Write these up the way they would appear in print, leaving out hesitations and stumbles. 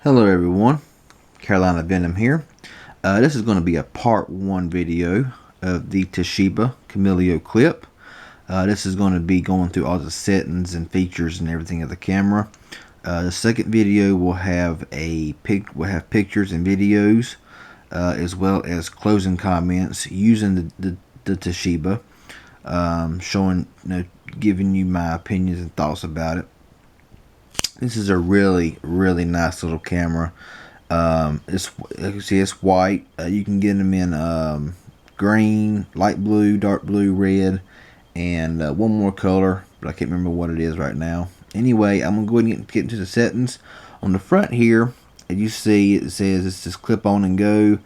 Hello everyone, Carolina Venom here. This is going to be a part 1 video of the Toshiba Camileo clip. This is going to be going through all the settings and features and everything of the camera. The second video will have pictures and videos, as well as closing comments using the Toshiba, showing, giving you my opinions and thoughts about it. This is a really nice little camera. It's, like you see, it's white. You can get them in green, light blue, dark blue, red, and one more color, but I can't remember what it is right now. Anyway, I'm gonna go ahead and get into the settings. On the front here, as you see, it says it's just clip on and go.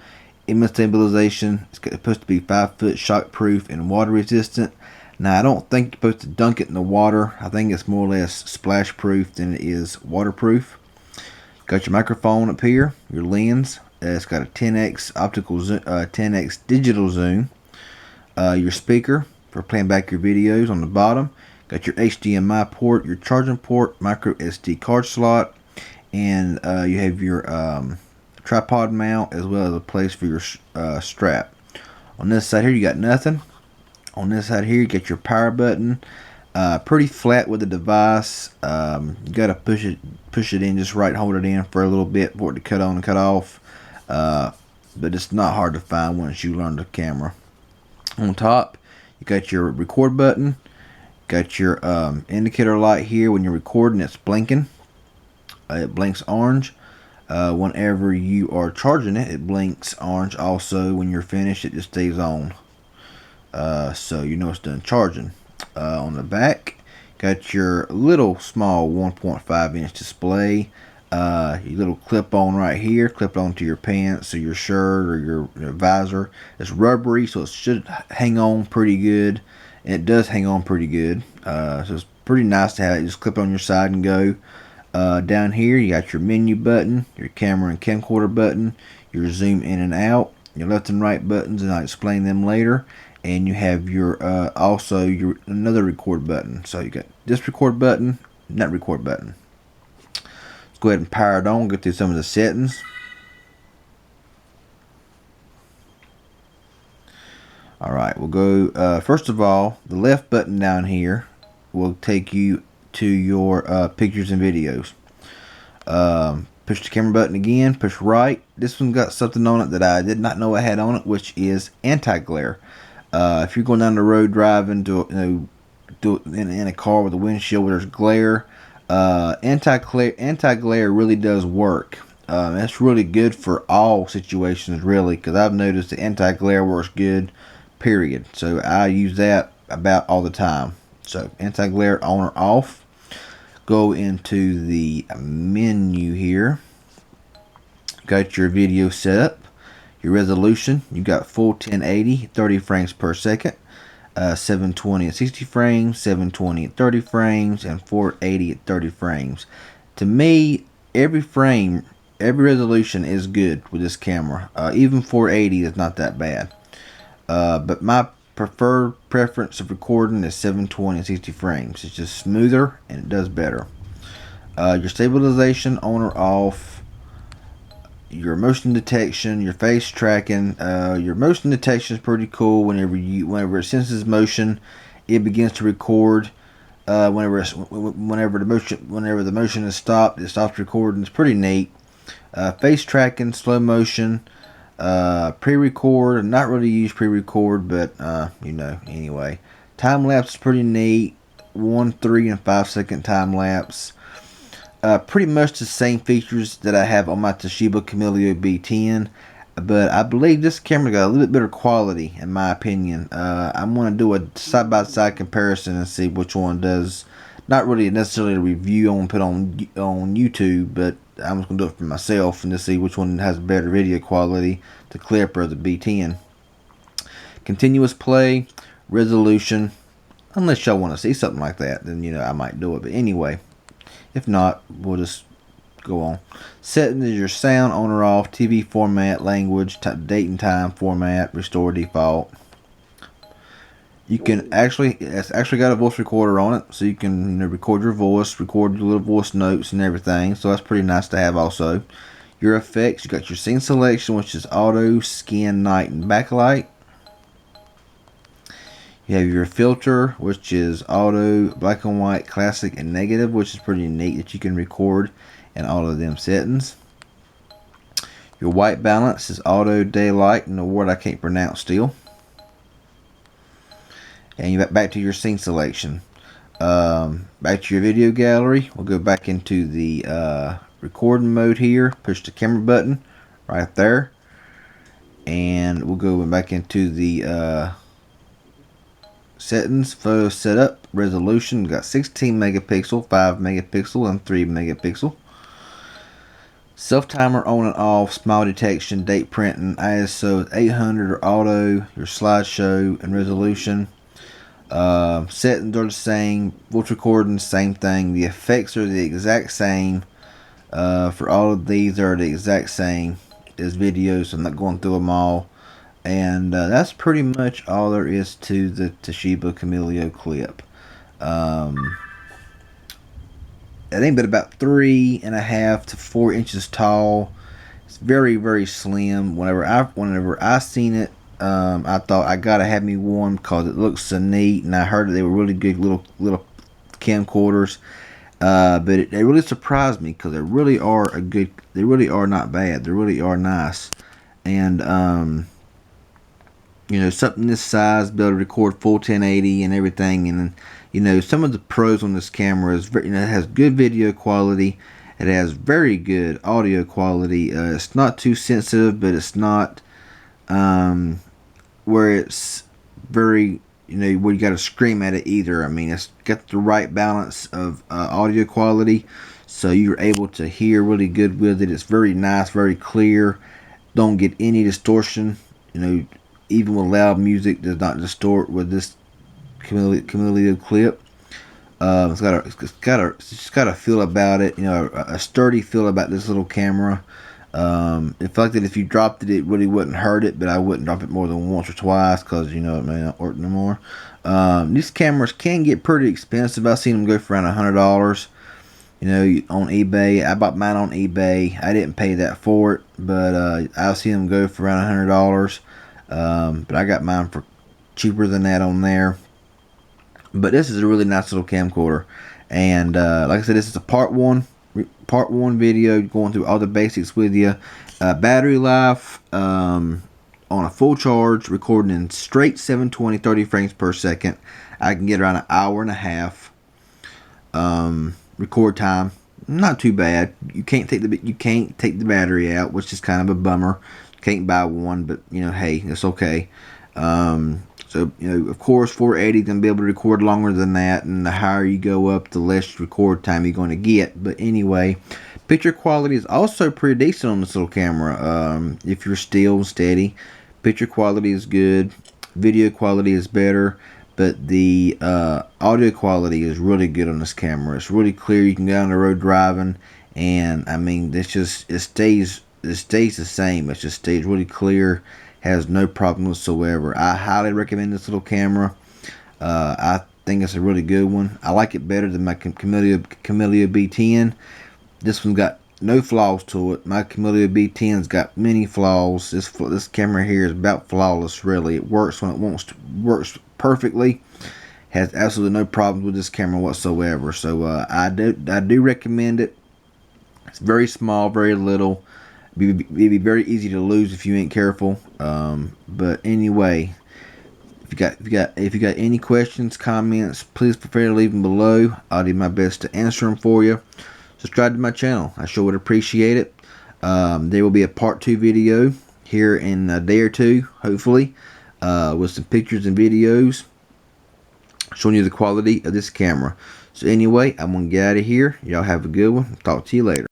Image stabilization. It's supposed to be 5-foot shockproof and water resistant. Now, I don't think you're supposed to dunk it in the water. I think it's more or less splash proof than it is waterproof. Got your microphone up here, your lens. It's got a 10x optical zoom, 10x digital zoom. Your speaker for playing back your videos on the bottom. Got your HDMI port, your charging port, micro SD card slot, and you have your tripod mount as well as a place for your strap. On this side here, you got nothing. On this side here, you get your power button. Pretty flat with the device. You gotta push it in just right, hold it in for a little bit for it to cut on and cut off. But it's not hard to find once you learn the camera. On top, you got your record button. Got your indicator light here. When you're recording, it's blinking. It blinks orange. Whenever you are charging it, it blinks orange. Also, when you're finished, it just stays on. So you know it's done charging. On the back, got your little small 1.5 inch display. Your little clip on right here, clip onto your pants or your shirt or your visor. It's rubbery, so it should hang on pretty good, and it does hang on pretty good. So it's pretty nice to have it just clip on your side and go. Down here, you got your menu button, your camera and camcorder button, your zoom in and out, your left and right buttons, and I'll explain them later. And you have your also your another record button. So you got this record button, that record button. Let's go ahead and power it on. Get through some of the settings. All right, we'll go. First of all, the left button down here will take you to your pictures and videos. Push the camera button again. Push right. This one got something on it that I did not know I had on it, which is anti-glare. If you're going down the road driving in a car with a windshield where there's glare, anti-glare really does work. That's really good for all situations, really, because I've noticed the anti-glare works good, period. So I use that about all the time. So anti-glare on or off. Go into the menu here. Got your video setup. Your resolution, you got full 1080, 30 frames per second, 720 at 60 frames, 720 at 30 frames, and 480 at 30 frames. To me, every resolution is good with this camera. Even 480 is not that bad. But my preference of recording is 720 and 60 frames. It's just smoother and it does better. Your stabilization on or off. Your motion detection, your face tracking. Your motion detection is pretty cool. Whenever it senses motion, it begins to record. Whenever the motion is stopped, it stops recording. It's pretty neat. Face tracking, slow motion, pre-record. Not really use pre-record, but anyway. Time lapse is pretty neat. 1, 3, and 5 second time lapse. Pretty much the same features that I have on my Toshiba Camileo B10, but I believe this camera got a little bit better quality in my opinion. I'm going to do a side-by-side comparison and see which one does. Not really necessarily a review on put on YouTube, but I'm just going to do it for myself and to see which one has better video quality, the clip or the B10. Continuous play, resolution. Unless y'all want to see something like that, then I might do it. But anyway. If not, we'll just go on. Settings is your sound on or off, TV format, language, date and time format, restore default. You can actually, it's actually got a voice recorder on it, so you can record your voice, record your little voice notes and everything. So that's pretty nice to have. Also, your effects, you got your scene selection, which is auto, skin, night, and backlight. You have your filter, which is auto, black and white, classic, and negative, which is pretty neat that you can record in all of them settings. Your white balance is auto, daylight, and a word I can't pronounce still. And you back to your scene selection. Back to your video gallery. We'll go back into the recording mode here. Push the camera button right there, and we'll go back into the settings, photo setup, resolution. We've got 16 megapixel, 5 megapixel, and 3 megapixel. Self timer on and off, smile detection, date printing, ISO 800 or auto, your slideshow and resolution. Settings are the same, voice recording, same thing. The effects are the exact same. For all of these are the exact same as videos. So I'm not going through them all. And that's pretty much all there is to the Toshiba Camileo clip. I think but about 3.5 to 4 inches tall. It's very, very slim. Whenever I seen it, I thought I gotta have me one because it looks so neat, and I heard that they were really good little camcorders. But they really surprised me because they really are they really are not bad. They really are nice, and you know, something this size, be able to record full 1080 and everything. And you know, some of the pros on this camera is very, you know, it has good video quality. It has very good audio quality. It's not too sensitive, but it's not where it's very, you know, where you got to scream at it either. I mean, it's got the right balance of audio quality, so you're able to hear really good with it. It's very nice, very clear. Don't get any distortion. You know, even with loud music, does not distort with this Camileo clip. It's got a feel about it. You know, a sturdy feel about this little camera. In fact, that if you dropped it, it really wouldn't hurt it, but I wouldn't drop it more than once or twice because, you know, it may not work no more. These cameras can get pretty expensive. I've seen them go for around $100. You know, on eBay. I bought mine on eBay. I didn't pay that for it, but I've seen them go for around $100. But I got mine for cheaper than that on there. But this is a really nice little camcorder, and like I said, this is a part one video going through all the basics with you. Battery life on a full charge, recording in straight 720 30 frames per second. I can get around an hour and a half. Record time, not too bad. You can't take the battery out, which is kind of a bummer. Can't buy one, but you know, hey, it's okay. So, you know, of course, 480 is going to be able to record longer than that, and the higher you go up, the less record time you're going to get. But anyway, picture quality is also pretty decent on this little camera. If you're still and steady, picture quality is good. Video quality is better, but the audio quality is really good on this camera. It's really clear. You can go down the road driving, and I mean, it stays the same. It just stays really clear. Has no problem whatsoever. I highly recommend this little camera. I think it's a really good one. I like it better than my Camileo B10. This one's got no flaws to it. My Camileo B10's got many flaws. This camera here is about flawless, really. It works when it wants to. Works perfectly. Has absolutely no problems with this camera whatsoever. So I do recommend it. It's very small, very little. It'd be very easy to lose if you ain't careful. But anyway, if you got any questions, comments, please feel free to leave them below. I'll do my best to answer them for you. Subscribe to my channel. I sure would appreciate it. There will be a part 2 video here in a day or two, hopefully, with some pictures and videos showing you the quality of this camera. So anyway, I'm gonna get out of here. Y'all have a good one. Talk to you later.